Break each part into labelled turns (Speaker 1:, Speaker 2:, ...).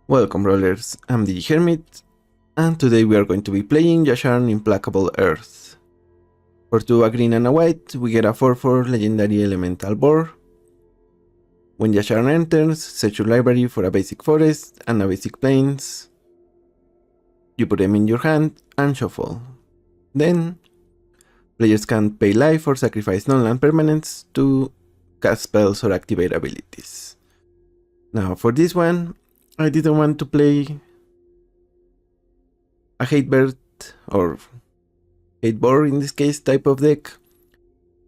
Speaker 1: Welcome Brawlers, I'm the Hermit, and today we are going to be playing Yasharn Implacable Earth. For 2 a green and a white, we get a 4/4 legendary elemental boar. When Yasharn enters, search your library for a basic forest and a basic plains. You put them in your hand and shuffle. Then, players can pay life or sacrifice non-land permanents to cast spells or activate abilities. Now for this one, I didn't want to play a hate bird or hate boar in this case type of deck.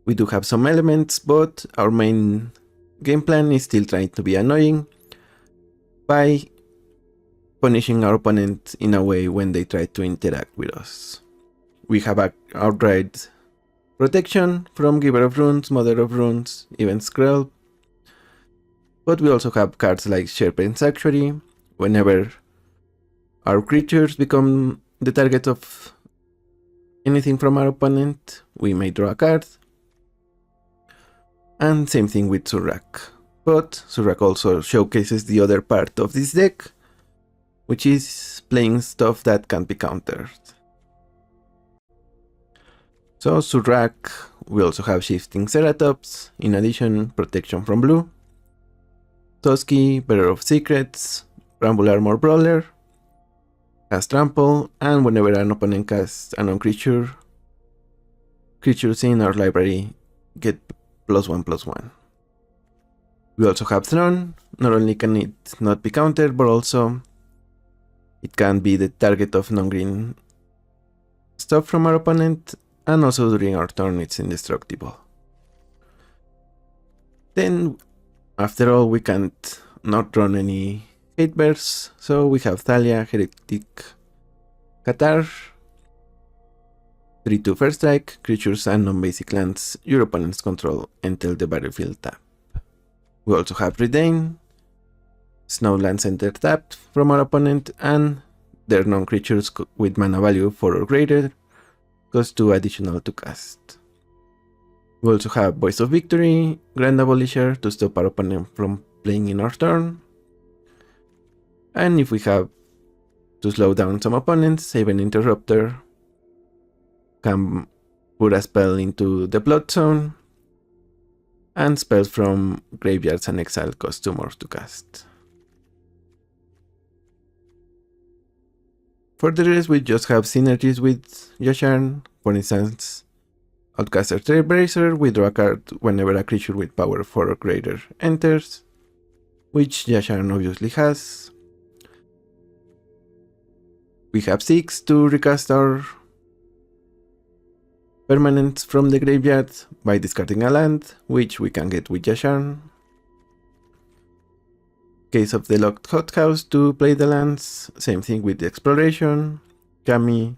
Speaker 1: We do have some elements, but our main game plan is still trying to be annoying by punishing our opponent in a way when they try to interact with us. We have outright protection from Giver of Runes, Mother of Runes, even Gruul. But we also have cards like Sharpened Sanctuary. Whenever our creatures become the target of anything from our opponent, we may draw a card. And same thing with Surrak. But Surrak also showcases the other part of this deck, which is playing stuff that can't be countered. So Surrak, we also have Shifting Ceratops, in addition protection from blue, Toski, Bearer of Secrets, Bramble Armor Brawler, cast Trample, and whenever an opponent casts a non-creature, creatures in our library get +1/+1. We also have Throne. Not only can it not be countered, but also it can be the target of non-green stuff from our opponent, and also during our turn it's indestructible. Then, after all, we can't not run any hate bears, so we have Thalia, Heretic, Qatar, 3/2 first strike, creatures and non-basic lands your opponents control until the battlefield tap. We also have Redain, Snowlands enter tapped from our opponent, and their non-creatures with mana value 4 or greater cost 2 additional to cast. We also have Voice of Victory, Grand Abolisher to stop our opponent from playing in our turn. And if we have to slow down some opponents, Haven Interrupter can put a spell into the Blood Zone, and spells from Graveyards and Exile cost 2 more to cast. For the rest, we just have synergies with Yasharn. For instance, Outcaster Trailblazer, we draw a card whenever a creature with power 4 or greater enters, which Yasharn obviously has. We have 6 to recast our permanents from the graveyard by discarding a land, which we can get with Yasharn. Case of the Locked Hothouse to play the lands, same thing with the Exploration, Kami,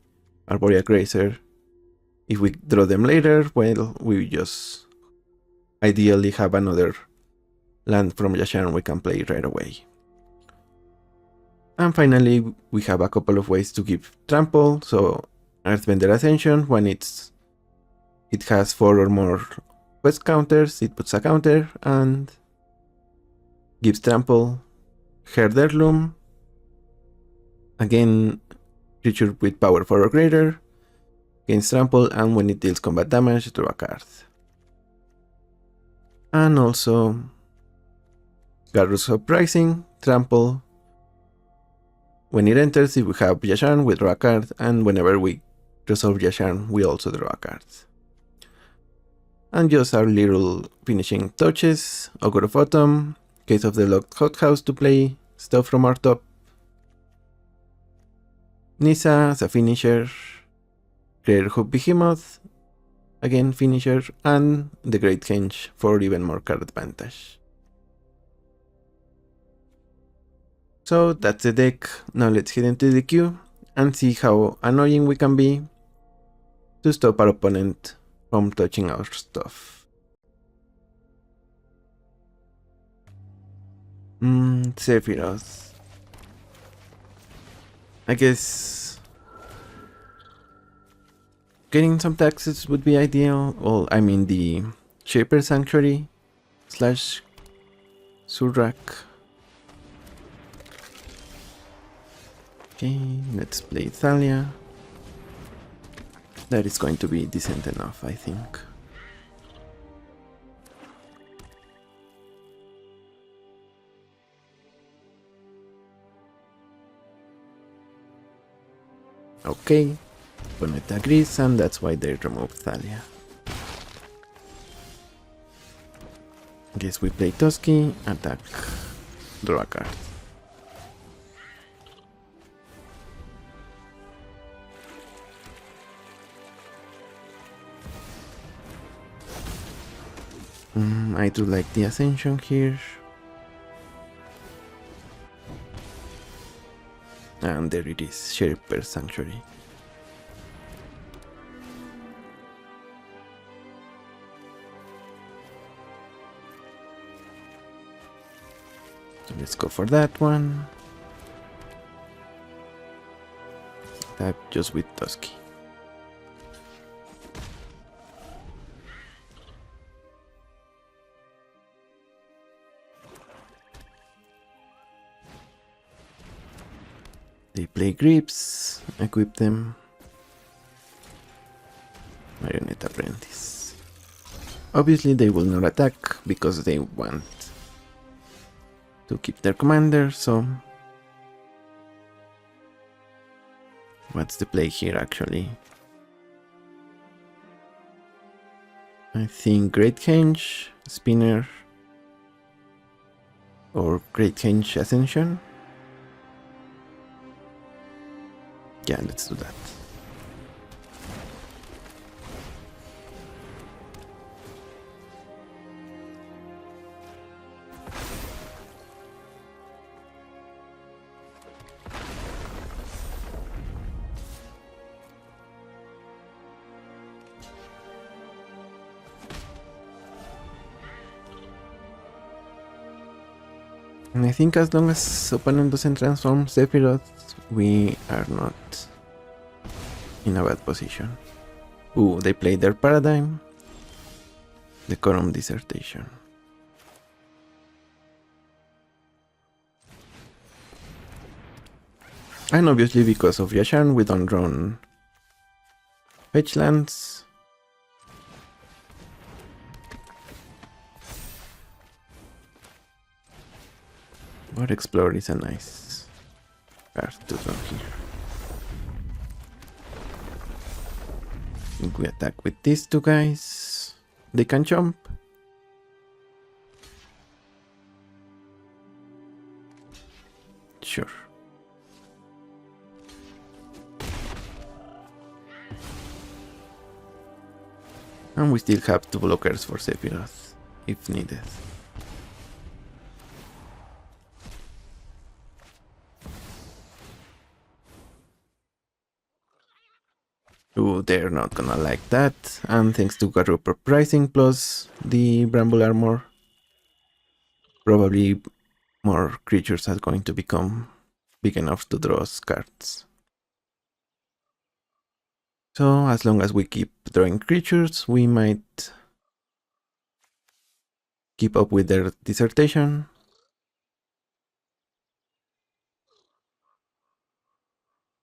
Speaker 1: Arborea Grazer. If we draw them later, well, we just ideally have another land from Yasharn we can play right away. And finally, we have a couple of ways to give Trample. So Earthbender Ascension, when it has 4 or more quest counters, it puts a counter and gives Trample. Herderloom, again, creature with power 4 or greater, gains Trample, and when it deals combat damage, draw a card. And also Garrus Uprising, Trample. When it enters, if we have Yasharn, we draw a card, and whenever we resolve Yasharn, we also draw a card. And just our little finishing touches, Ogre of Autumn, Case of the Locked Hothouse to play stuff from our top, Nissa as a finisher, Greater Hook Behemoth, again finisher, and the Great Henge for even more card advantage. So that's the deck. Now let's head into the queue and see how annoying we can be to stop our opponent from touching our stuff. Sephiroth. I guess getting some taxes would be ideal. Well, I mean the Shaper Sanctuary / Surrak. Okay, let's play Thalia. That is going to be decent enough, I think. Okay, opponent agrees, and that's why they removed Thalia. Guess we play Toski, attack, draw a card. I do like the Ascension here. And there it is, Shaper Sanctuary. So let's go for that one. That just with Toski. They play Grips, equip them. Marionette Apprentice. Obviously they will not attack because they want to keep their commander, so... What's the play here actually? I think Great Henge, Spinner, or Great Henge Ascension. Yeah, let's do that. And I think as long as opponent doesn't transform Sephiroth, we are not in a bad position. Ooh, they played their Paradigm. Decorum Dissertation. And obviously because of Yasharn we don't run fetch lands. But Explorer is a nice card to draw here. If we attack with these two guys, they can jump. Sure. And we still have two blockers for Sephiroth, if needed. Ooh, they're not gonna like that, and thanks to Garupa pricing plus the Bramble Armor, probably more creatures are going to become big enough to draw us cards. So as long as we keep drawing creatures, we might keep up with their dissertation.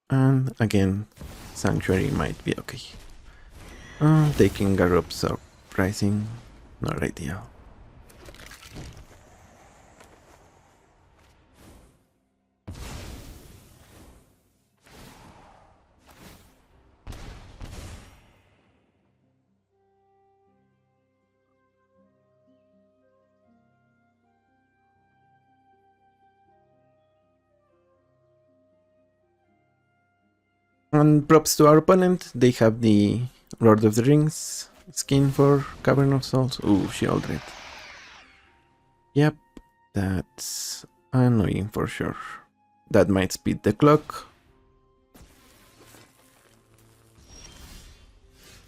Speaker 1: And again, Sanctuary might be okay. Taking Garup's pricing, not ideal. And props to our opponent, they have the Lord of the Rings skin for Cavern of Souls. Ooh, Shieldred. Yep, that's annoying for sure. That might speed the clock.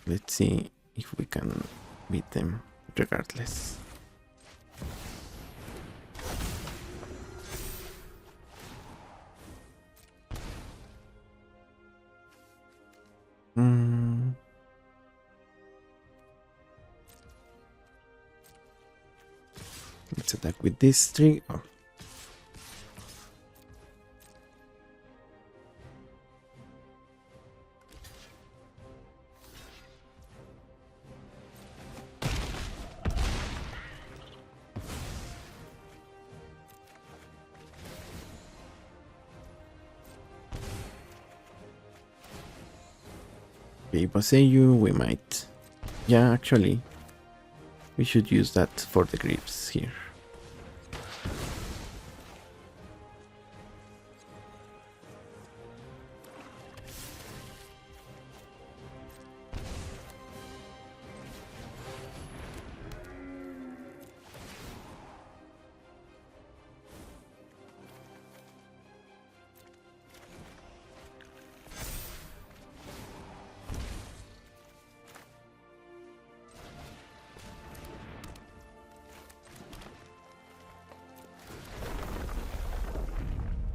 Speaker 1: Let's see if we can beat them regardless. Let's attack with this three. Oh. Okay, Baseyu, we might. Yeah, actually, we should use that for the grips here.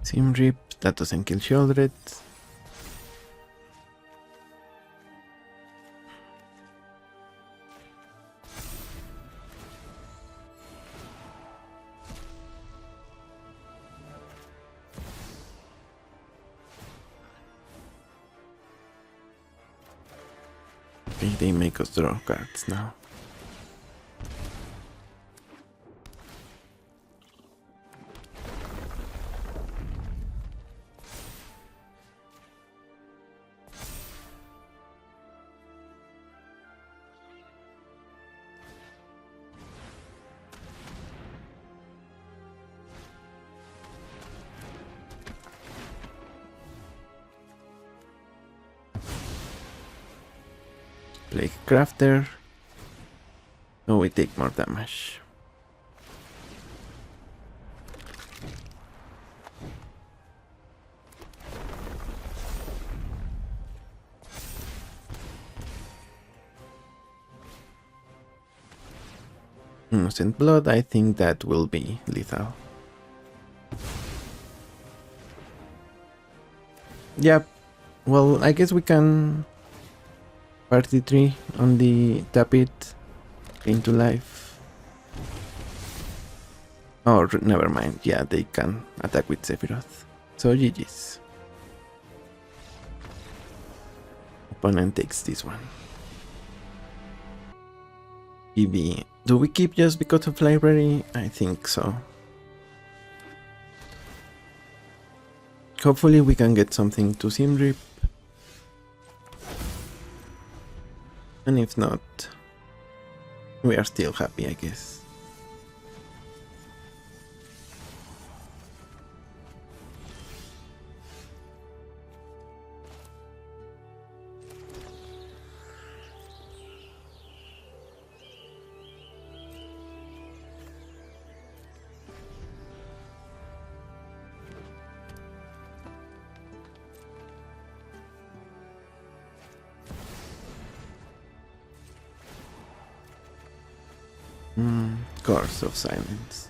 Speaker 1: Sim Rip, that doesn't kill Shieldred. Okay, they make us draw cards now. Play Crafter. Oh, we take more damage. Innocent Blood, I think that will be lethal. Yep. Well, I guess we can party 3 on the tap it into life. Oh, never mind. Yeah, they can attack with Sephiroth. So GG's. Opponent takes this one. EB. Do we keep just because of library? I think so. Hopefully we can get something to Simrip. And if not, we are still happy, I guess. Course of Silence.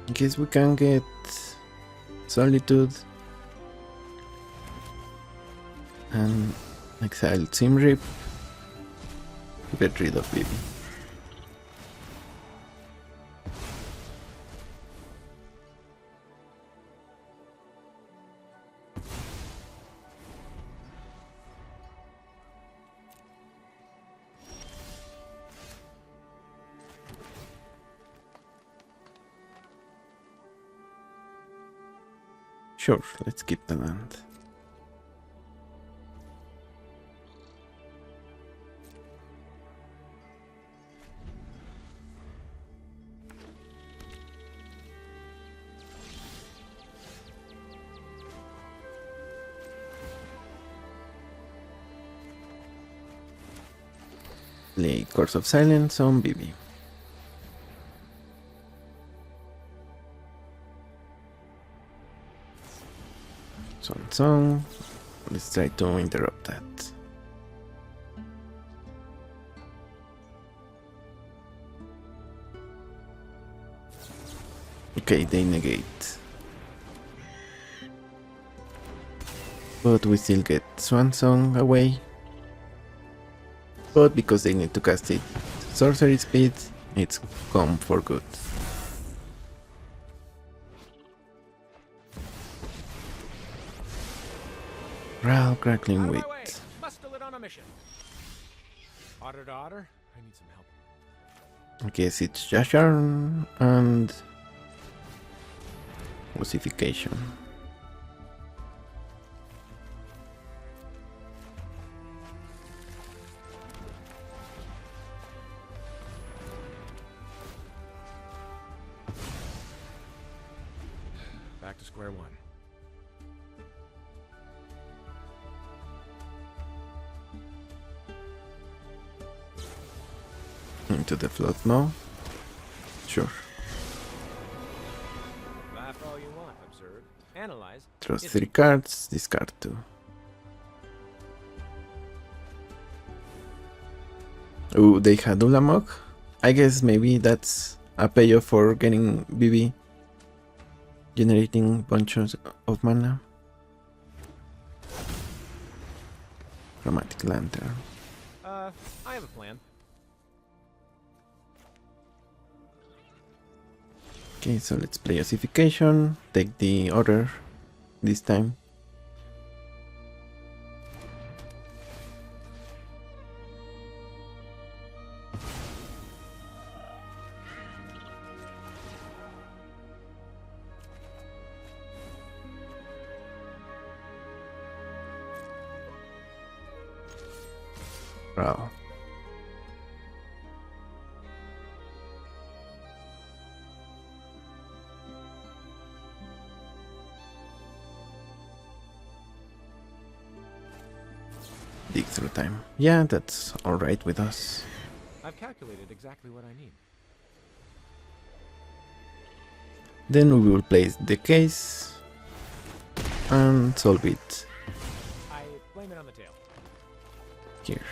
Speaker 1: In case we can get Solitude and exile Simrip, get rid of Bibi. Sure, let's keep the land. Play Course of Silence on Bibi. Song. Let's try to interrupt that. Okay, they negate. But we still get Swan Song away. But because they need to cast it sorcery speed, it's gone for good. Brawl, Crackling Wit.
Speaker 2: Must on a mission. Otter to otter, I need some help.
Speaker 1: I guess it's Yasharn and Ossification.
Speaker 2: Back to square one.
Speaker 1: Into the float now. Sure.
Speaker 2: Laugh all you want, observe, analyze.
Speaker 1: Draws 3 cards, discard 2. Oh, they had Ulamog? I guess maybe that's a payoff for getting BB. Generating bunches of mana. Chromatic Lantern.
Speaker 2: I have a plan.
Speaker 1: Okay, so let's play Ossification. Take the order this time. Brawl. Dig through time. Yeah, that's alright with us.
Speaker 2: I've calculated exactly what I need.
Speaker 1: Then we will place the case and solve it
Speaker 2: I blame it on the tail.
Speaker 1: here.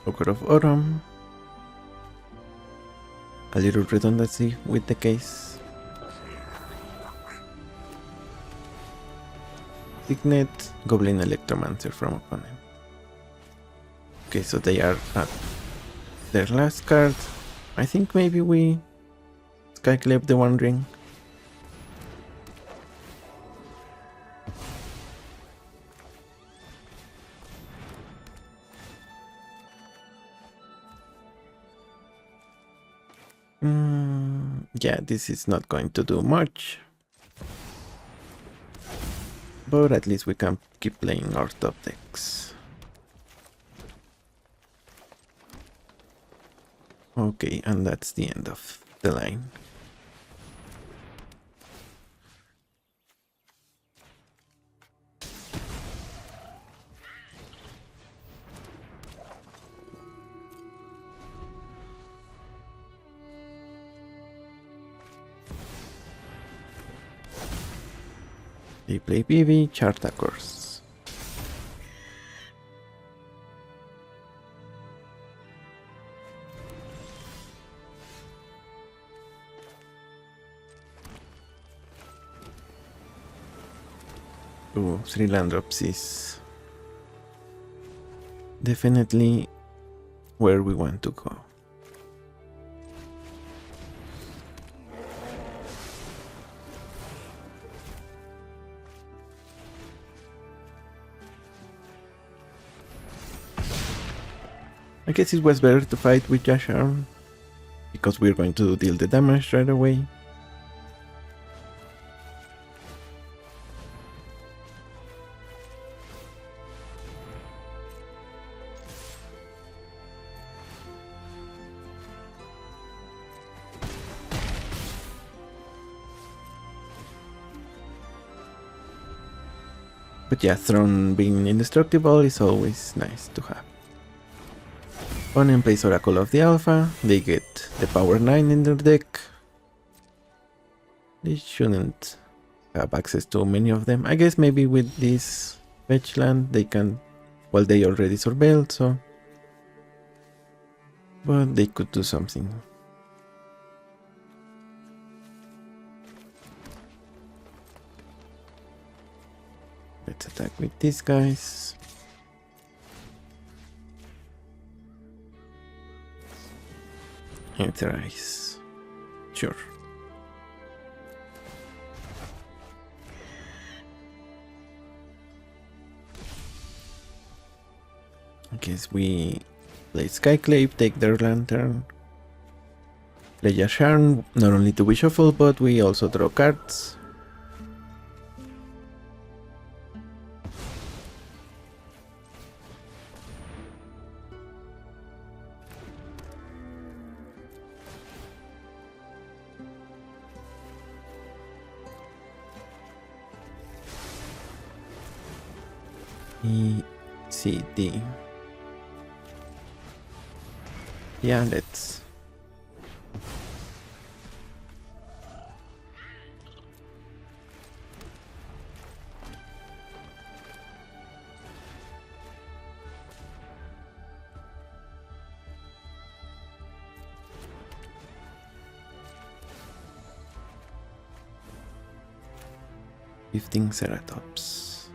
Speaker 1: Ogre of Autumn. A little redundancy with the case. Signet, Goblin Electromancer from opponent. Okay, so they are at their last card. I think maybe we Skyclave the One Ring. Yeah, this is not going to do much. But at least we can keep playing our top decks. Okay, and that's the end of the line. They play PV, Charta Course. Ooh, 3 land drops is definitely where we want to go. I guess it was better to fight with Yasharn, because we're going to deal the damage right away. But yeah, Throne being indestructible is always nice to have. Opponent plays Oracle of the Alpha, they get the power 9 in their deck. They shouldn't have access to many of them. I guess maybe with this fetch land they can, well, they already surveilled, so... But they could do something. Let's attack with these guys. Etherize. Sure. I guess we play Skyclave, take their lantern. Play Yasharn, not only do we shuffle, but we also draw cards. E, C, D. Yeah, let's. Gifting Ceratops.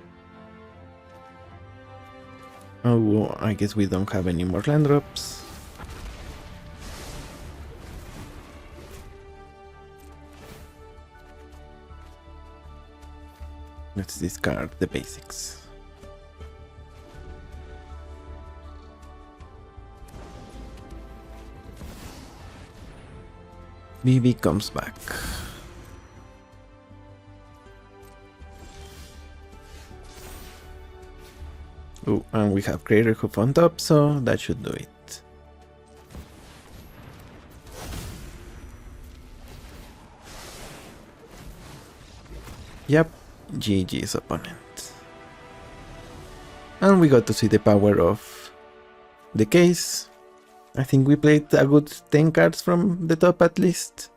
Speaker 1: Oh, well, I guess we don't have any more land drops. Let's discard the basics. BB comes back. Oh, and we have Crater Hoof on top, so that should do it. Yep, GG's opponent. And we got to see the power of the case. I think we played a good 10 cards from the top at least.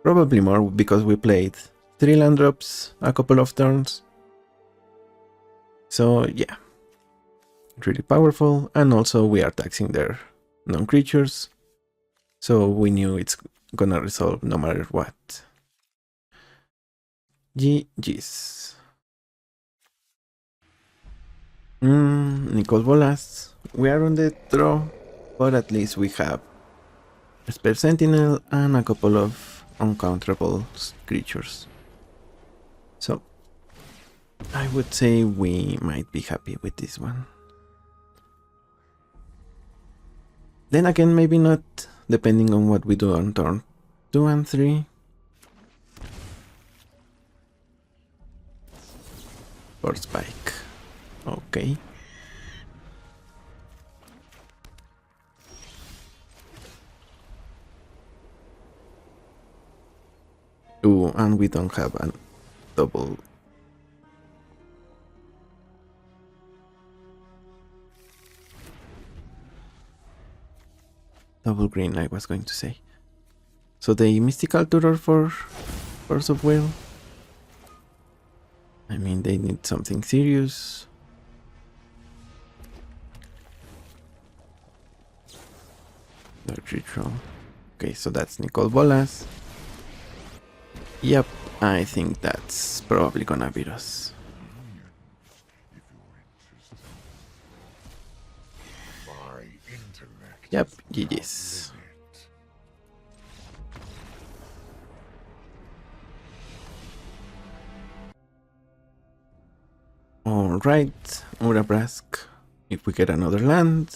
Speaker 1: Probably more because we played 3 land drops a couple of turns. So yeah, really powerful, and also we are taxing their non-creatures. So we knew it's gonna resolve no matter what. GG's. Nicol Bolas. We are on the draw, but at least we have a Spare Sentinel and a couple of uncounterable creatures. So I would say we might be happy with this one. Then again, maybe not, depending on what we do on turn 2 and 3. Or Spike. Okay. Ooh, and we don't have a double. Double green, I was going to say. So the Mystical Tutor for Force of Will. I mean, they need something serious. Dark Ritual. Okay, so that's Nicol Bolas. Yep, I think that's probably gonna beat us. Yep, GG's. Alright, Urabrask. If we get another land,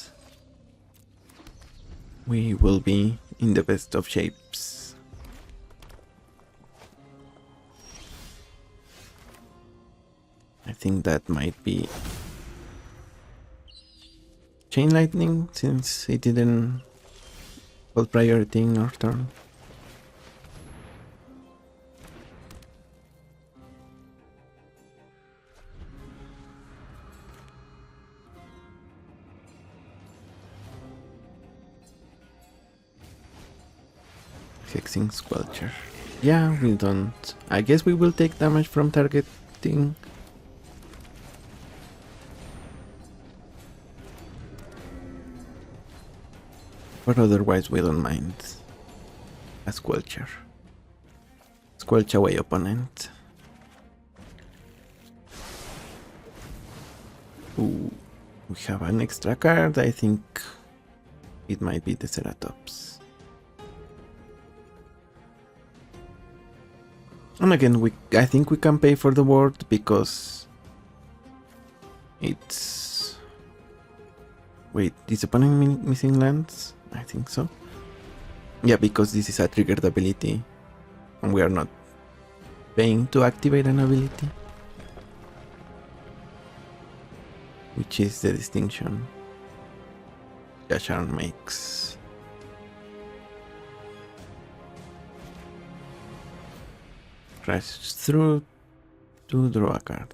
Speaker 1: we will be in the best of shapes. I think that might be Chain Lightning, since it didn't hold priority in our turn. Hexing Squelcher. Yeah, we don't. I guess we will take damage from targeting. But otherwise we don't mind a Squelcher. Squelch away opponent. Ooh, we have an extra card. I think it might be the Ceratops. And again, I think we can pay for the ward because it's Wait, is opponent missing lands? I think so. Yeah, because this is a triggered ability and we are not paying to activate an ability, which is the distinction Yasharn makes. Crash through to draw a card.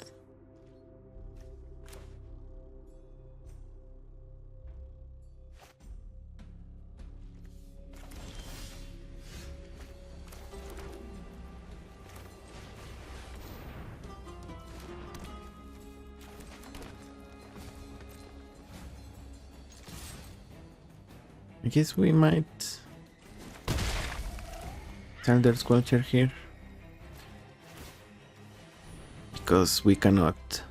Speaker 1: I guess we might Thunder Squelcher here, because we cannot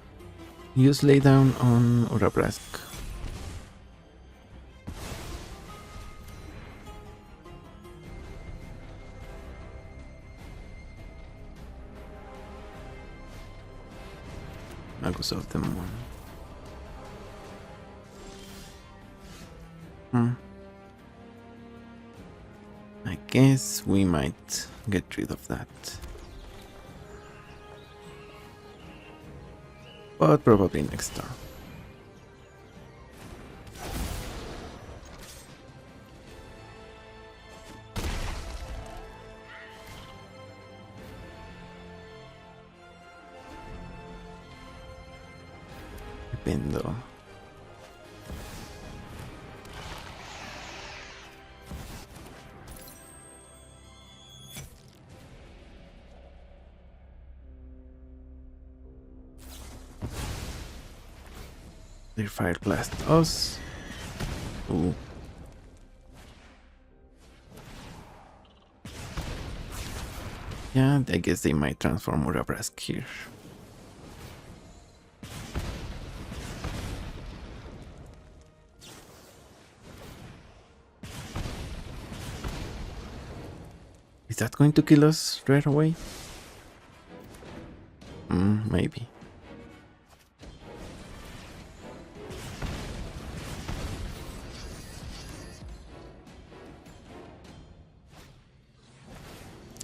Speaker 1: use laydown on Urabrask. Magus of the Moon. I guess we might get rid of that. But probably next turn. Dependo. They fire blast us. Ooh. Yeah, I guess they might transform Urabrask here. Is that going to kill us right away? Maybe.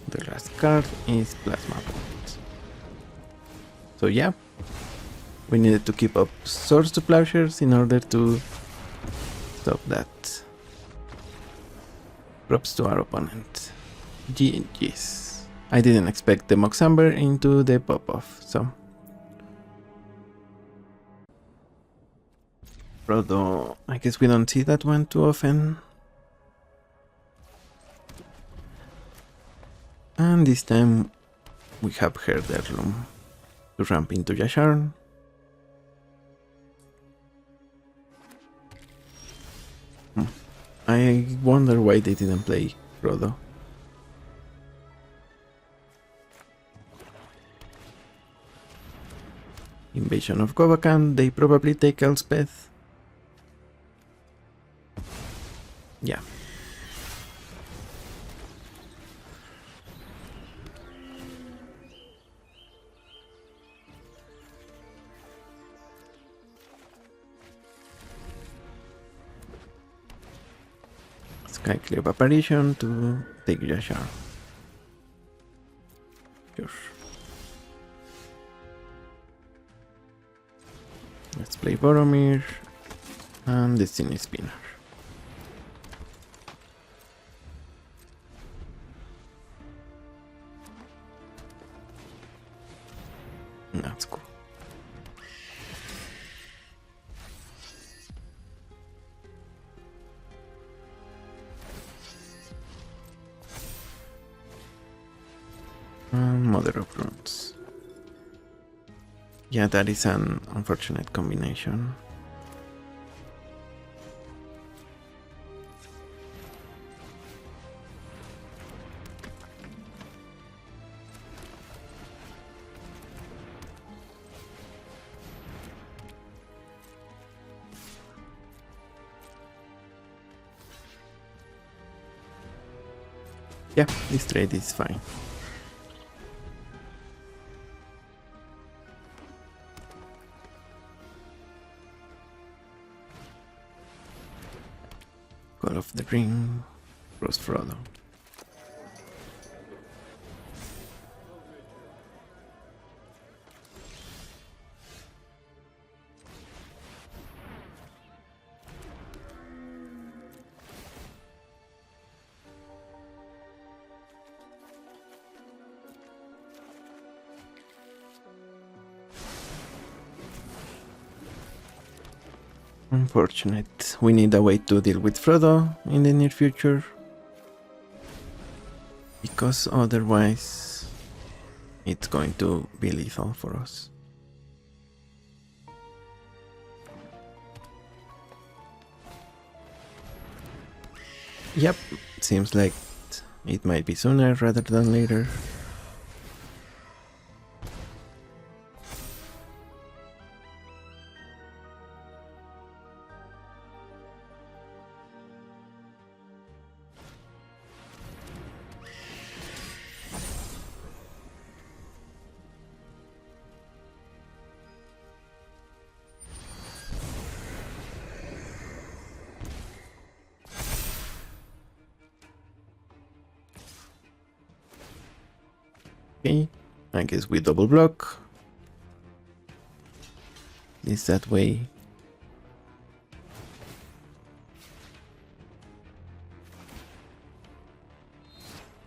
Speaker 1: The last card is Plasma Bolt. So yeah, we needed to keep up Swords to Plowshares in order to stop that. Props to our opponent. GG's. I didn't expect the Moxamber into the pop-off, so. Although, I guess we don't see that one too often. And this time we have Heard Heirloom to ramp into Yasharn. I wonder why they didn't play Frodo. Invasion of Govakan, they probably take Elspeth. Yeah. Skyclave Apparition to take Yasharn. Sure. Let's play Boromir and Destiny Spinner. That's cool. Mother of Runes. Yeah, that is an unfortunate combination. Yeah, this trade is fine. Call of the Ring, Cross Frodo. Unfortunate. We need a way to deal with Frodo in the near future. Because otherwise it's going to be lethal for us. Yep, seems like it might be sooner rather than later. Okay, I guess we double block. Is that way?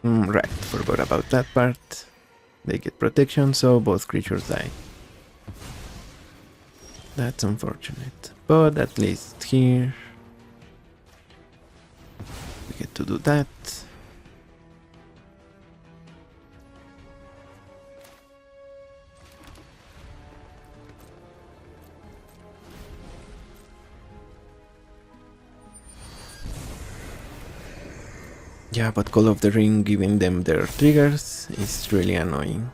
Speaker 1: Right, forgot about that part. They get protection, so both creatures die. That's unfortunate, but at least here we get to do that. Yeah, but Call of the Ring giving them their triggers is really annoying.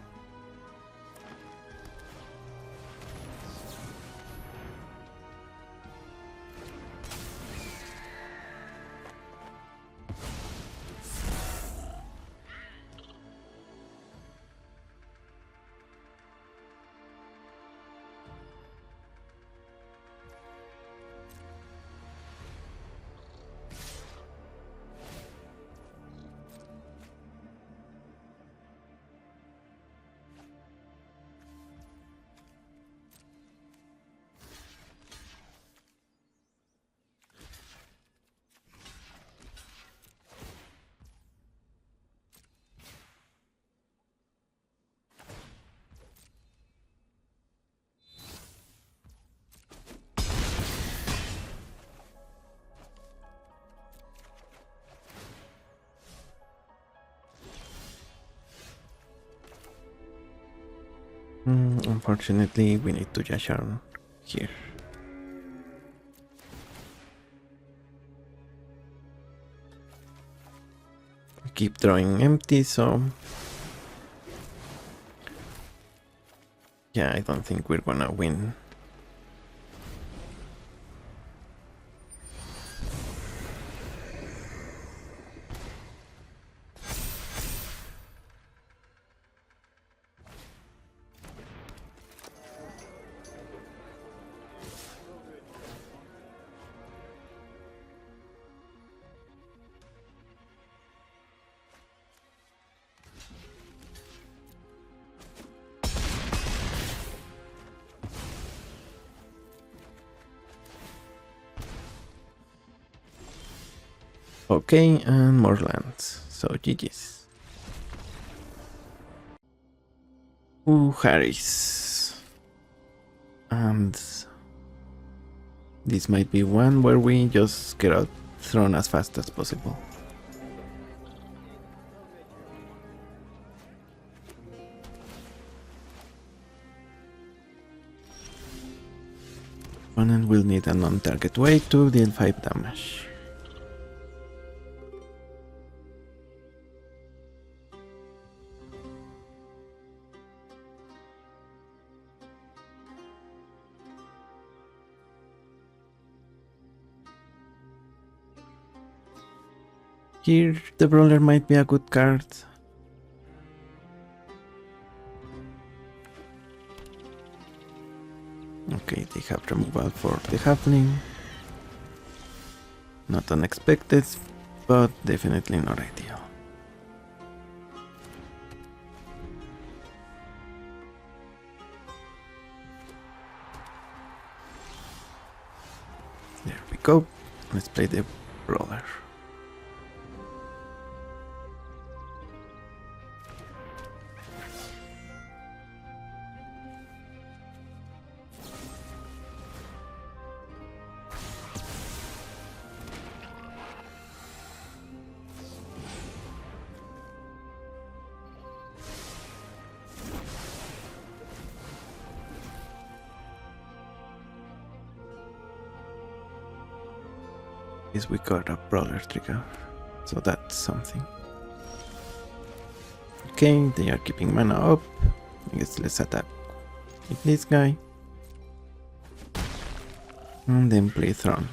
Speaker 1: Unfortunately, we need to Yasharn here. We keep drawing empty, so yeah, I don't think we're gonna win. Okay, and more lands, so GG's. Ooh, Harris. And this might be one where we just get out thrown as fast as possible. Opponent will need a non-target way to deal 5 damage. Here, the Brawler might be a good card. Okay, they have removal for the Halfling. Not unexpected, but definitely not ideal. There we go. Let's play the brawler. Is we got a brawler trigger, so that's something. Okay, they are keeping mana up. I guess let's attack with this guy. And then play Throne.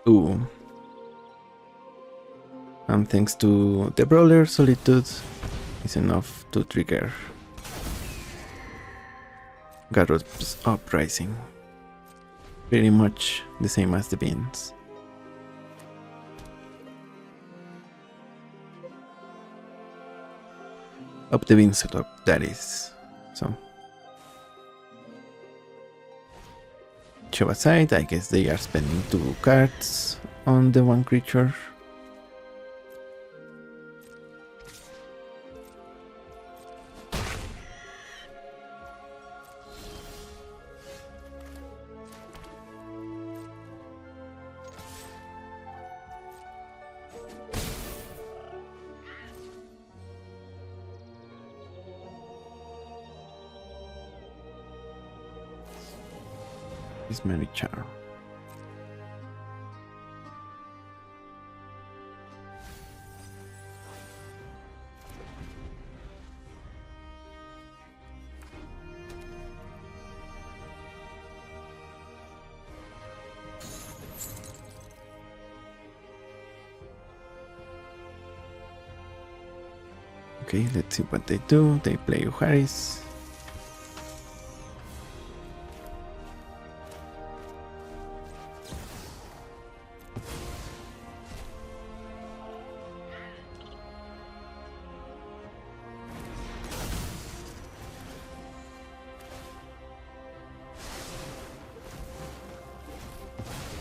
Speaker 1: Ooh. And thanks to the brawler, Solitude is enough to trigger Garrot's Uprising. Pretty much the same as the beans. Up the bean setup, that is. So. Show aside, I guess they are spending 2 cards on the one creature. Is Mary Charm. Okay, let's see what they do. They play Uharis.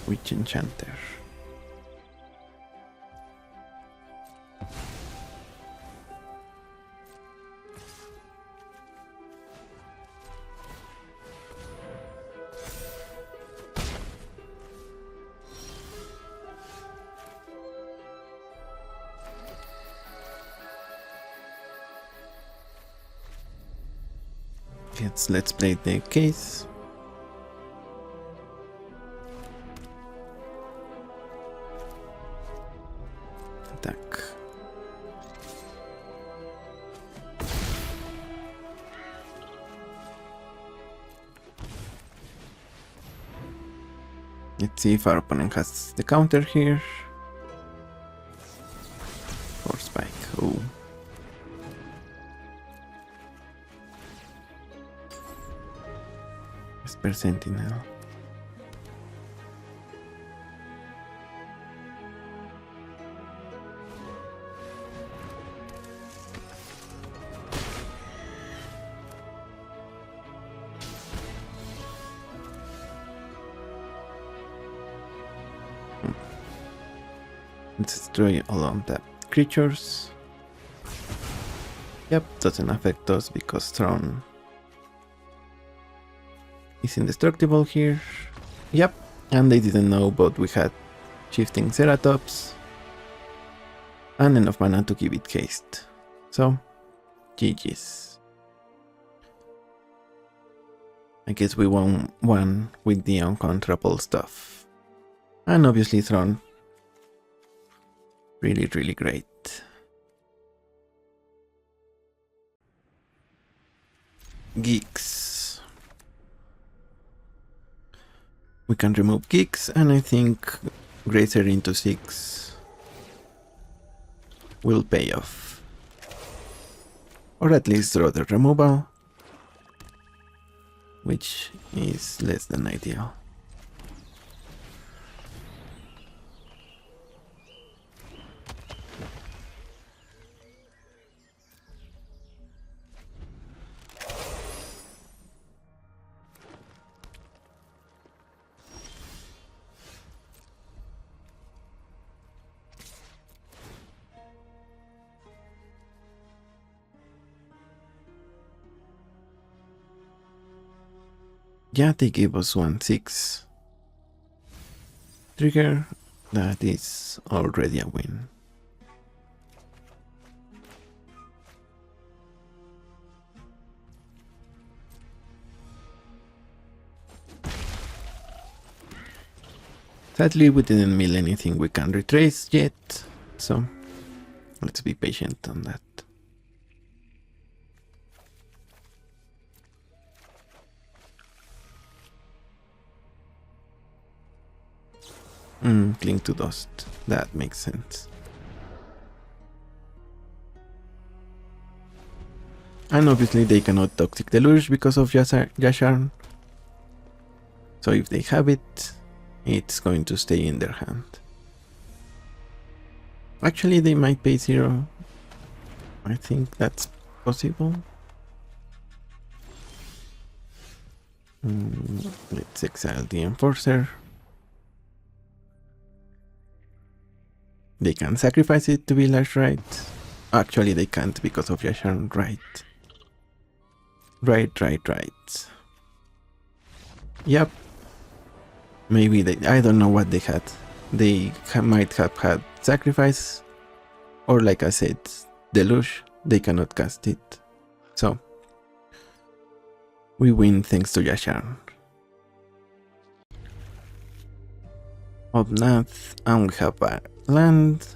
Speaker 1: Witch Enchanter. Let's play the case. Attack. Let's see if our opponent has the counter here. Or spike. Oh. Esper Sentinel. Let's destroy all of the creatures. Yep, doesn't affect us because Throne is indestructible here. Yep, and they didn't know, but we had Shifting Ceratops and enough mana to give it haste. So, GG's. I guess we won one with the uncontrollable stuff. And obviously Throne. Really, really great. Geeks. We can remove geeks, and I think Grazer into 6 will pay off. or at least draw the removal, which is less than ideal. Yeah, they gave us 1/6 trigger. That is already a win. Sadly, we didn't mill anything we can retrace yet, so let's be patient on that. Cling to dust. That makes sense. And obviously they cannot toxic deluge because of Yasharn. So if they have it, it's going to stay in their hand. Actually, they might pay 0. I think that's possible. Let's exile the Enforcer. They can sacrifice it to village, right? Actually, they can't because of Yasharn, right? Right. Yep. Maybe they... I don't know what they had. They might have had sacrifice, or like I said, deluge. They cannot cast it. So, we win thanks to Yasharn. Obnath, and we have a land.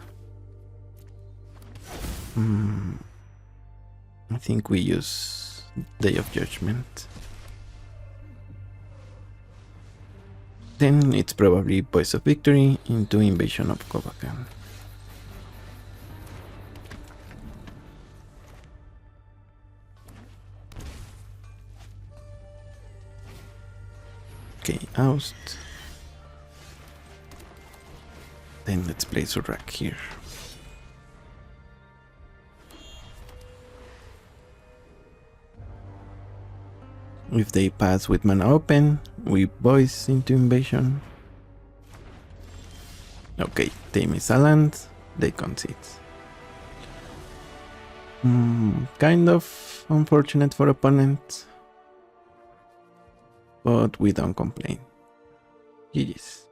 Speaker 1: I think we use Day of Judgment. Then it's probably Voice of Victory into Invasion of Kovakan. Okay, oust. Then let's play Surak here. If they pass with mana open, we voice into Invasion. Okay, they miss a land, they concede. Kind of unfortunate for opponent, but we don't complain. GG's.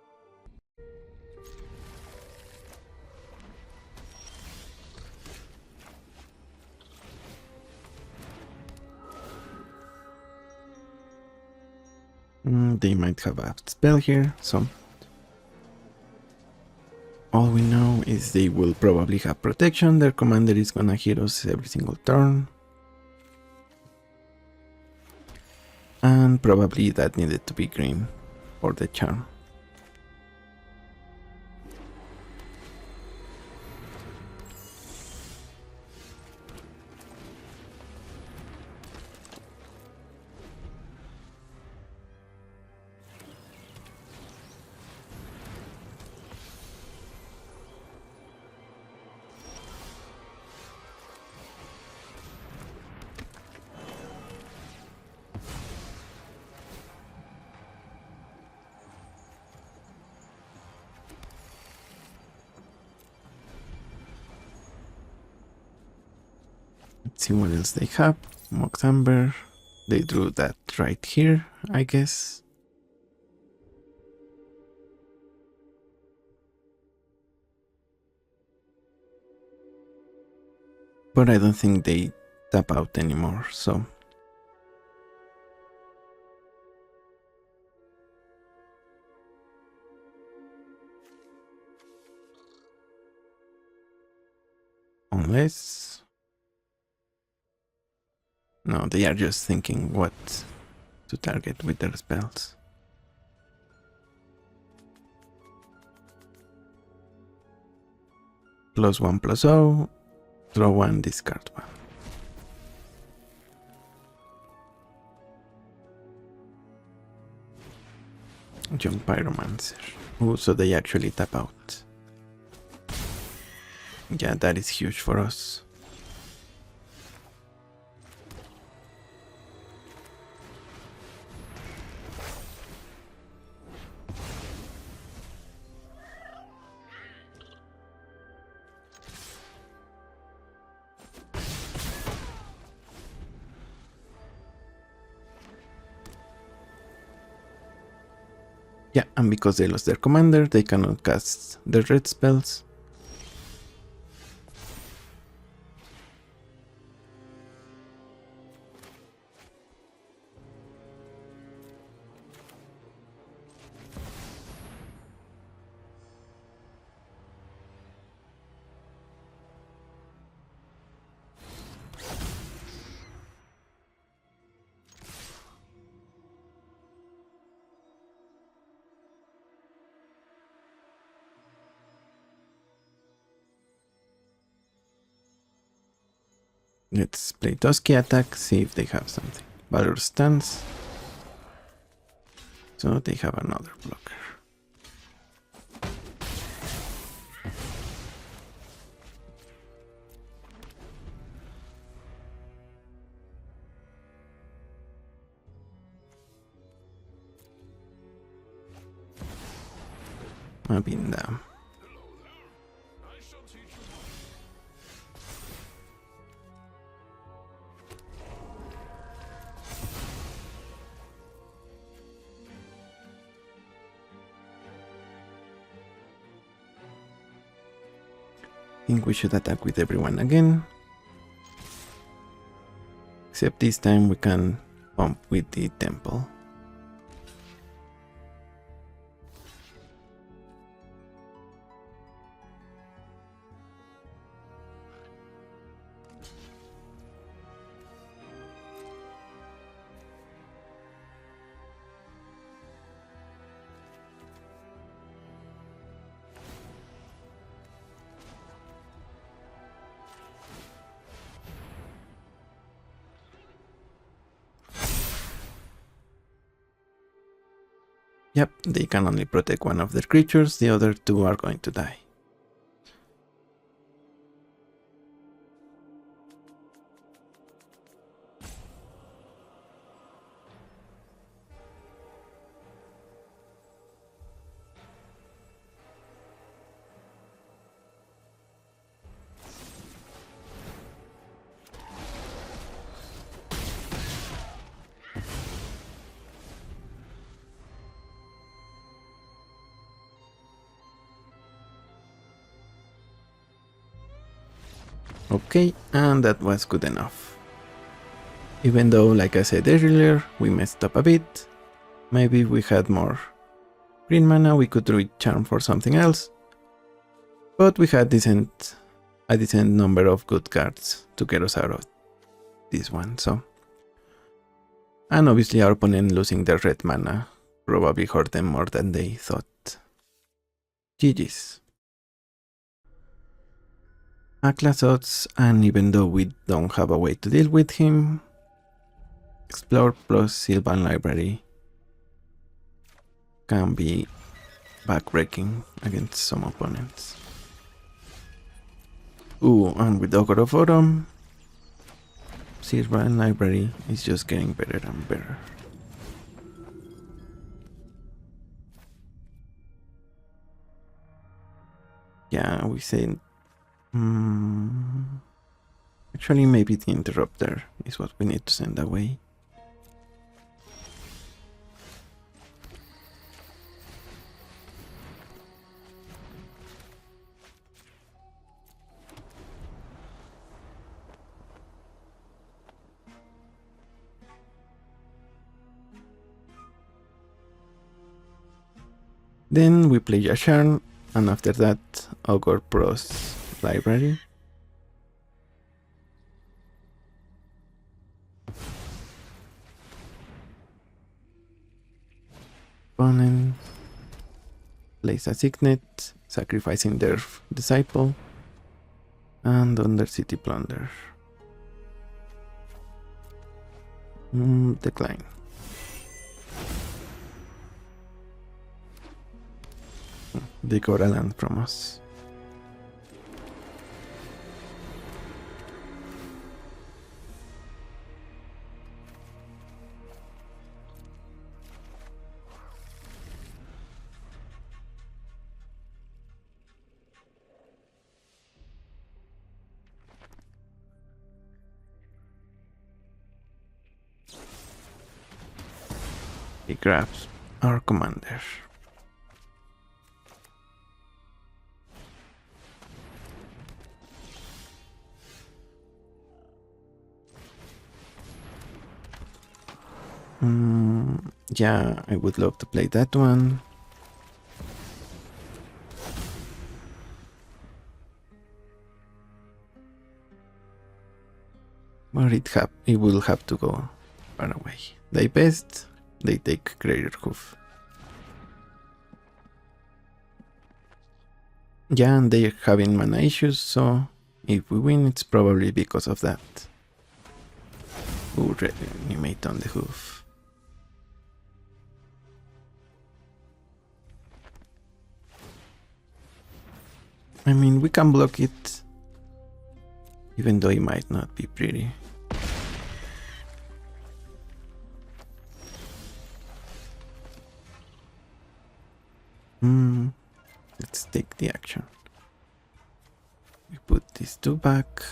Speaker 1: They might have a spell here, so all we know is they will probably have protection. Their commander is gonna hit us every single turn, and probably that needed to be green for the charm. Let's see what else they have. Moxamber. They drew that right here, I guess. But I don't think they tap out anymore, so... Unless... No, they are just thinking what to target with their spells. +1/+0, draw 1, discard 1. Young Pyromancer. Ooh, so they actually tap out. Yeah, that is huge for us. Yeah, and because they lost their commander, they cannot cast their red spells. Let's play Tusky attack, see if they have something. Valor stance. So they have another blocker. Abinda. Think we should attack with everyone again. Except this time we can pump with the temple. Yep, they can only protect one of their creatures, the other two are going to die. Okay, and that was good enough. Even though, like I said earlier, we messed up a bit. Maybe if we had more green mana, we could read Charm for something else. But we had a decent number of good cards to get us out of this one, so. And obviously our opponent losing their red mana probably hurt them more than they thought. GG's. Aclazots, and even though we don't have a way to deal with him, Explore plus Sylvan Library can be backbreaking against some opponents. Ooh, and with Ogre of Autumn, Sylvan Library is just getting better and better. Yeah, we say... actually, maybe the Interrupter is what we need to send away. Then we play Yasharn, and after that, Ogre Pros Library. Opponent plays a Signet, sacrificing their Disciple, and Undercity Plunder. Decline. They got a land from us. He grabs our commander. Yeah, I would love to play that one. But it will have to go far away. They best, they take Greater Hoof. Yeah, and they're having mana issues, so if we win, it's probably because of that. Ooh, reanimate on the hoof. I mean, we can block it, even though it might not be pretty. Let's take the action. We put these two back.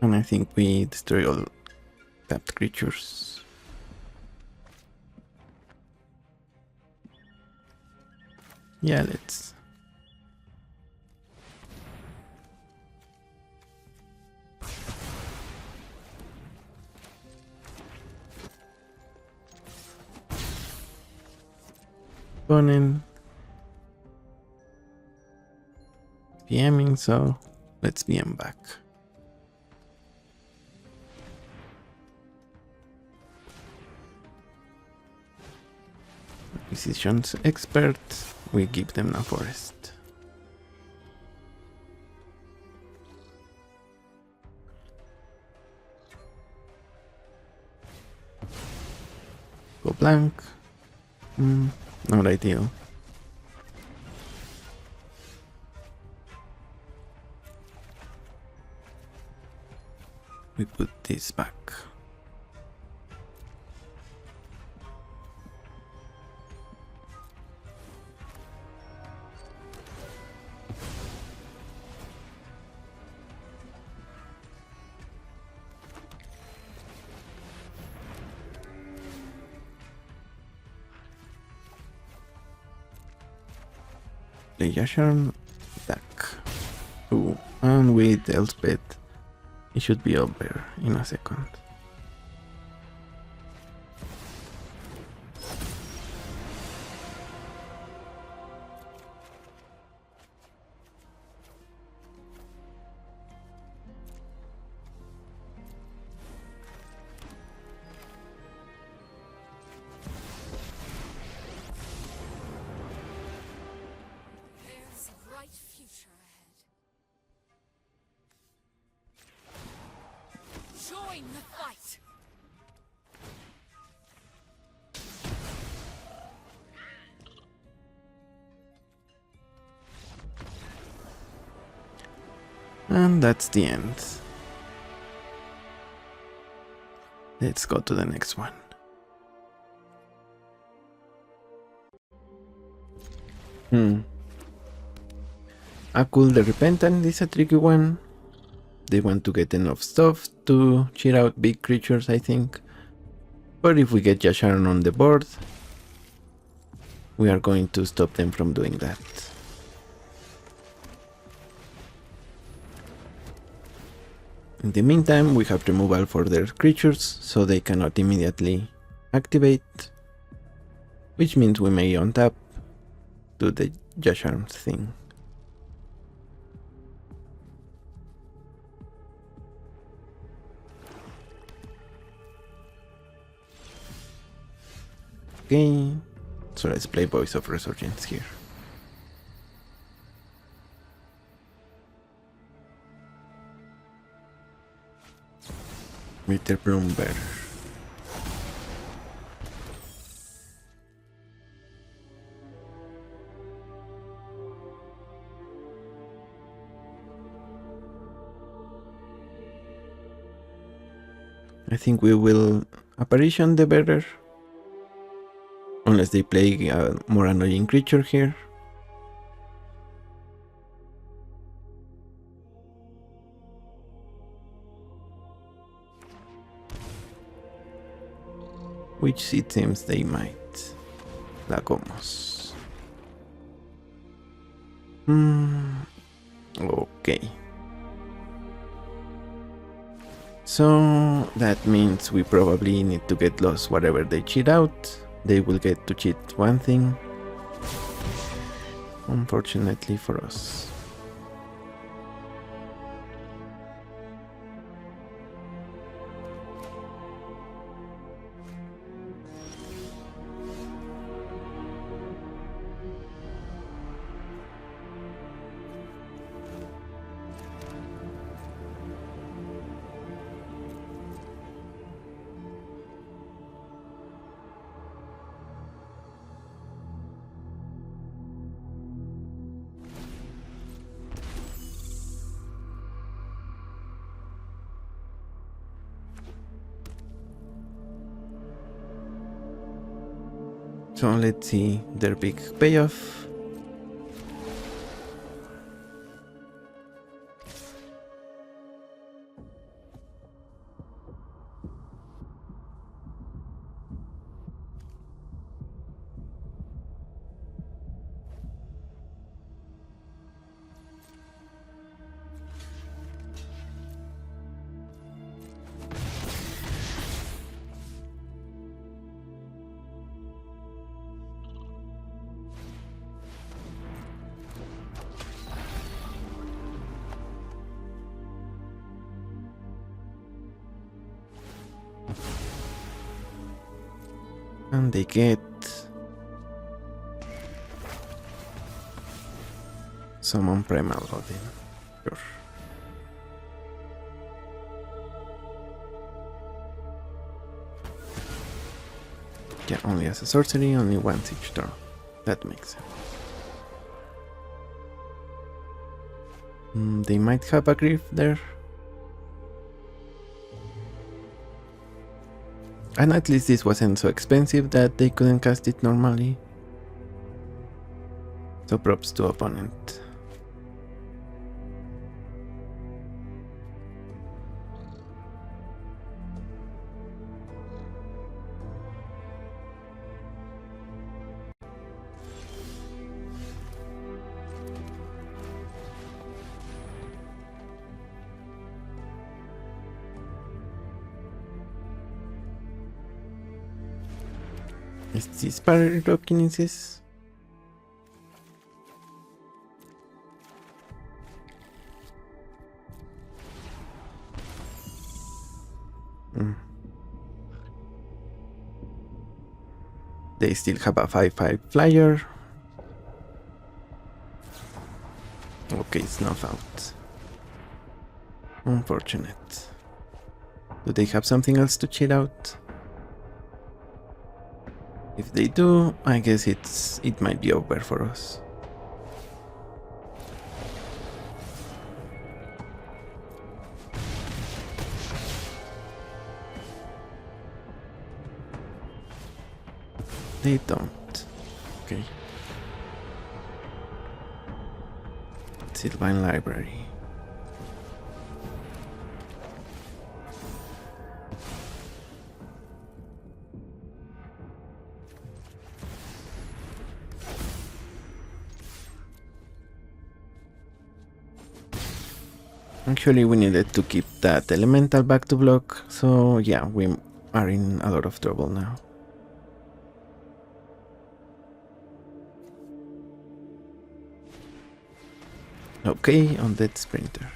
Speaker 1: And I think we destroy all tapped creatures. Yeah, let's. Opponent PMing, so let's PM back. Acquisitions expert, we give them a forest. Go blank. Not ideal. We put this back. The Yasharn attack. Ooh, and with Elspeth, it should be over in a second.
Speaker 3: Join the fight!
Speaker 1: And that's the end. Let's go to the next one. Akul the Repentant is a tricky one. They want to get enough stuff to cheat out big creatures, I think. But if we get Yasharn on the board, we are going to stop them from doing that. In the meantime, we have removal for their creatures, so they cannot immediately activate, which means we may untap, do the Yasharn thing. Okay, so let's play Voice of Resurgence here. Bitter Bloomberg. I think we will apparition the bearer. Unless they play a more annoying creature here. Which it seems they might. La comos. Okay. So that means we probably need to get lost whatever they cheat out. They will get to cheat one thing. Unfortunately for us. So let's see their big payoff. And they get summon Primal Odin. Sure. Yeah, only as a sorcery, only once each turn. That makes sense. They might have a grief there. And at least this wasn't so expensive that they couldn't cast it normally. So props to opponent. Is this pyrokinesis? They still have a 5/5 flyer. Okay, snuff out. Unfortunate. Do they have something else to cheat out? If they do, I guess it might be over for us. They don't. Okay. Sylvan Library. Actually, we needed to keep that elemental back to block, so yeah, we are in a lot of trouble now. Okay, on that sprinter.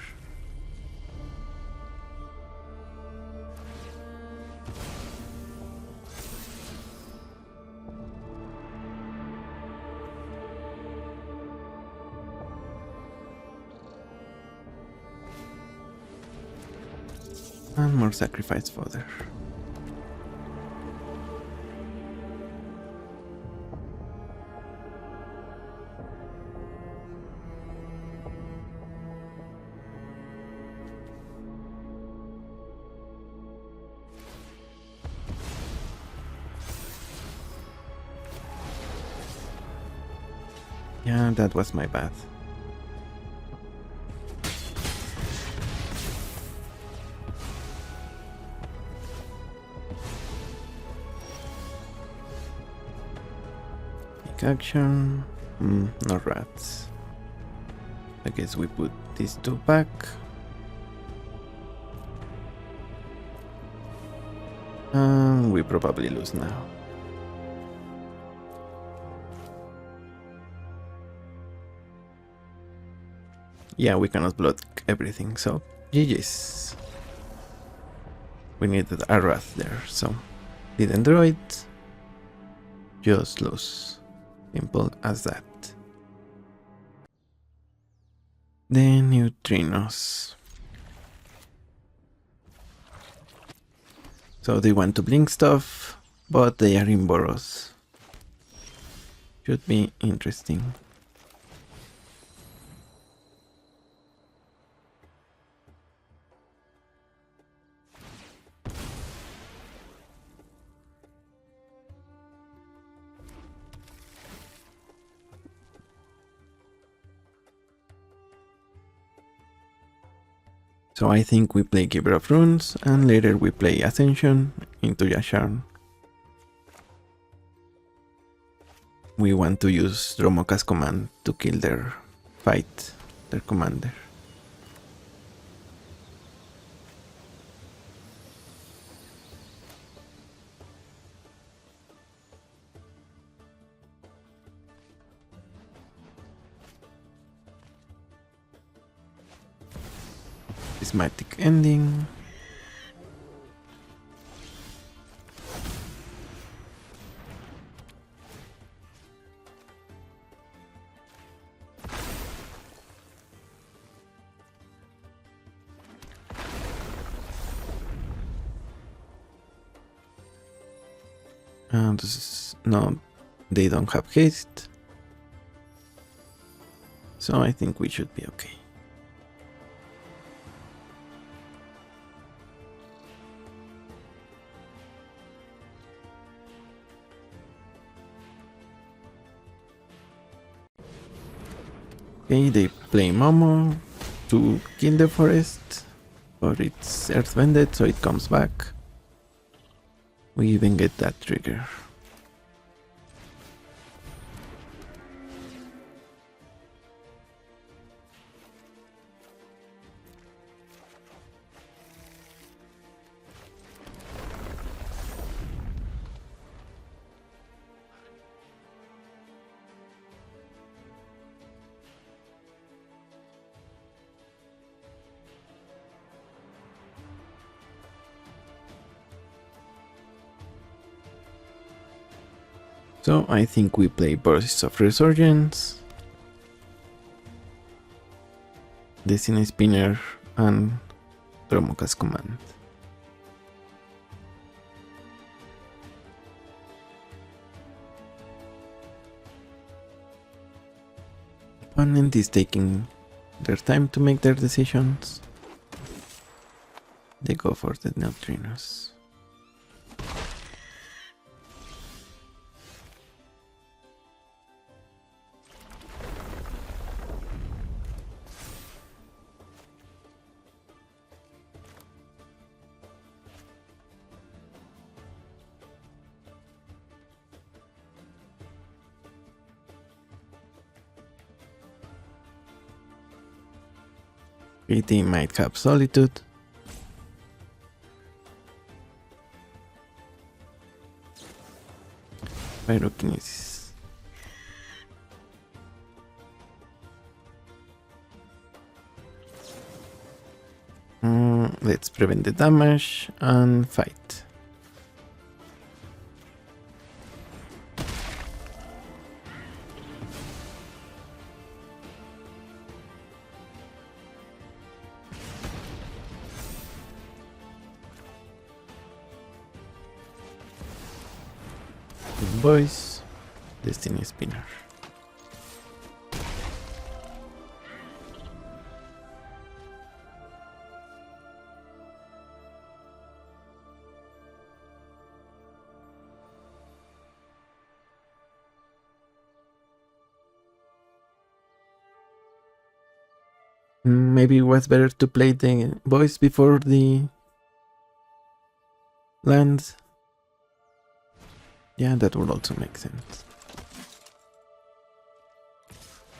Speaker 1: And more sacrifice fodder. Yeah, that was my bad. Take action. No rats. I guess we put these two back. And we probably lose now. Yeah, we cannot block everything, so GG's. We needed a wrath there, so didn't draw it. Just lose. Simple as that. The neutrinos. So they want to blink stuff, but they are in Boros. Should be interesting. So I think we play Giver of Runes, and later we play Ascension into Yasharn. We want to use Dromoka's command to kill their fight, their commander. Prismatic ending. And this is no, they don't have haste, so I think we should be okay. Okay, they play Momo to kill the forest, but it's earthbended, so it comes back. We even get that trigger. So I think we play Bursts of Resurgence, Destiny Spinner, and Dromoka's command. Opponent is taking their time to make their decisions. They go for the neutrinos. PT might have Solitude. Pyrokinesis. Let's prevent the damage and fight. Boys, Destiny Spinner. Maybe it was better to play the boys before the lands. Yeah, that would also make sense.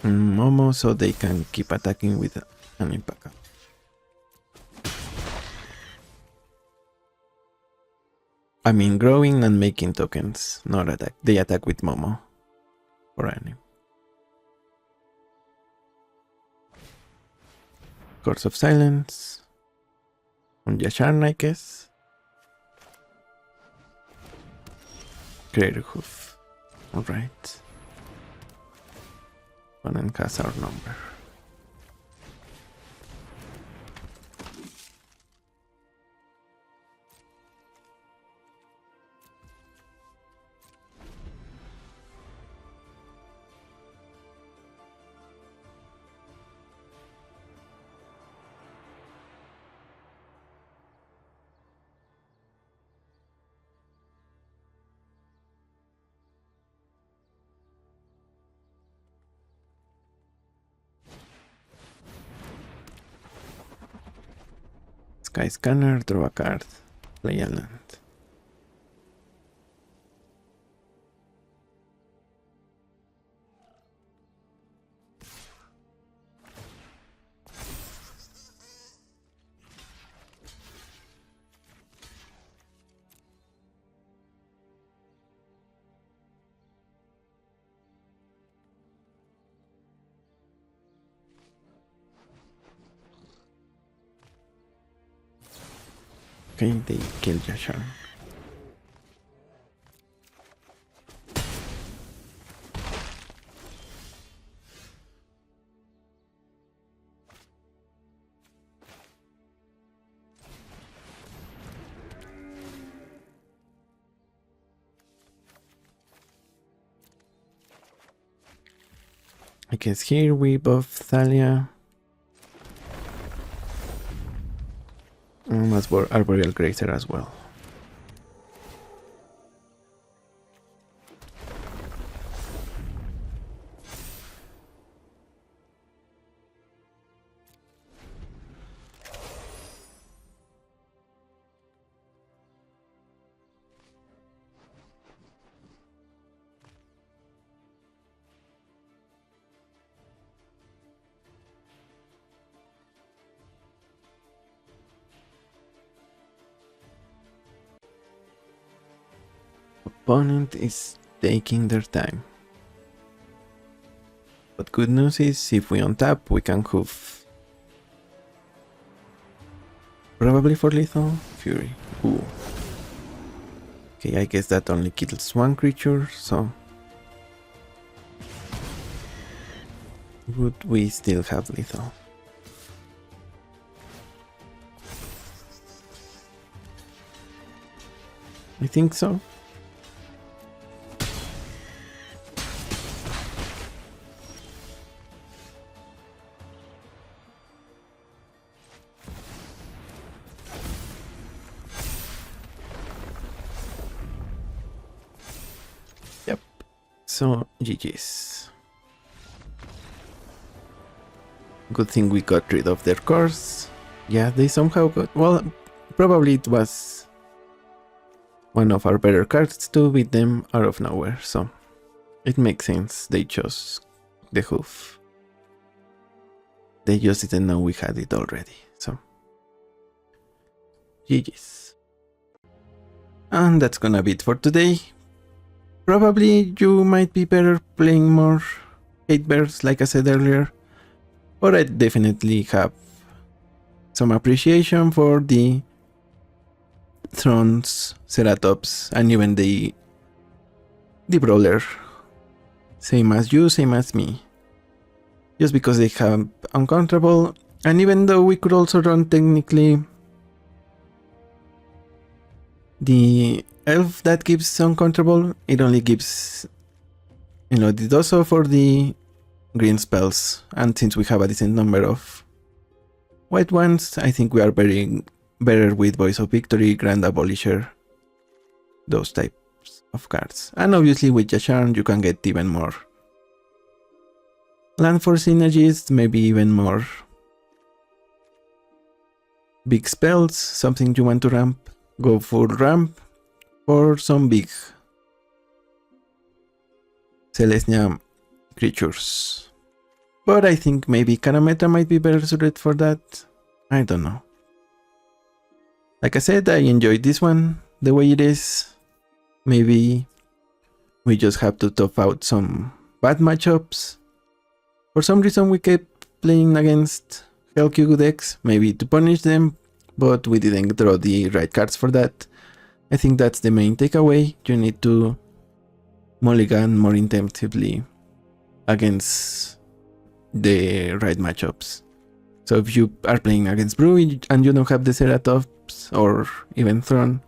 Speaker 1: Momo, so they can keep attacking with an Implacable. I mean, growing and making tokens, not attack. They attack with Momo or any. Course of Silence on Yasharn, I guess. Greater Hoof. Alright. Opponent has our number. Sky Scanner, draw a card, play a land. Okay, they kill Yasharn. I guess here we buff Thalia. As for Arboreal Grazer as well. Opponent is taking their time. But good news is, if we untap, we can hoof. Probably for lethal? Fury. Ooh. Okay, I guess that only kills one creature, so... would we still have lethal? I think so. So, GG's. Good thing we got rid of their cores. Yeah, they somehow got... well, probably it was one of our better cards to beat them out of nowhere, so it makes sense they chose the hoof. They just didn't know we had it already, so... GG's. And that's gonna be it for today. Probably you might be better playing more hate bears, like I said earlier, but I definitely have some appreciation for the Thrones, Ceratops, and even the Brawler. Same as you, same as me. Just because they have Uncounterable, and even though we could also run technically the elf that gives uncontrollable, it only gives, you know, the dozo for the green spells, and since we have a decent number of white ones, I think we are better with Voice of Victory, Grand Abolisher, those types of cards. And obviously with Yasharn you can get even more land for synergies, maybe even more big spells, something you want to ramp, go full ramp for some big Selesnya creatures. But I think maybe Karameta might be better suited for that. I don't know. Like I said, I enjoyed this one the way it is. Maybe we just have to tough out some bad matchups. For some reason we kept playing against Hellq decks, maybe to punish them, but we didn't draw the right cards for that. I think that's the main takeaway. You need to mulligan more intensively against the right matchups. So if you are playing against Brew and you don't have the Ceratops or even Throne,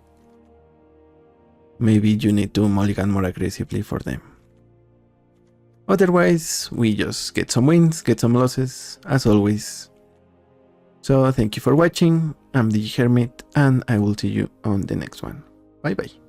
Speaker 1: maybe you need to mulligan more aggressively for them. Otherwise, we just get some wins, get some losses, as always. So thank you for watching, I'm the Hermit, and I will see you on the next one. Bye bye.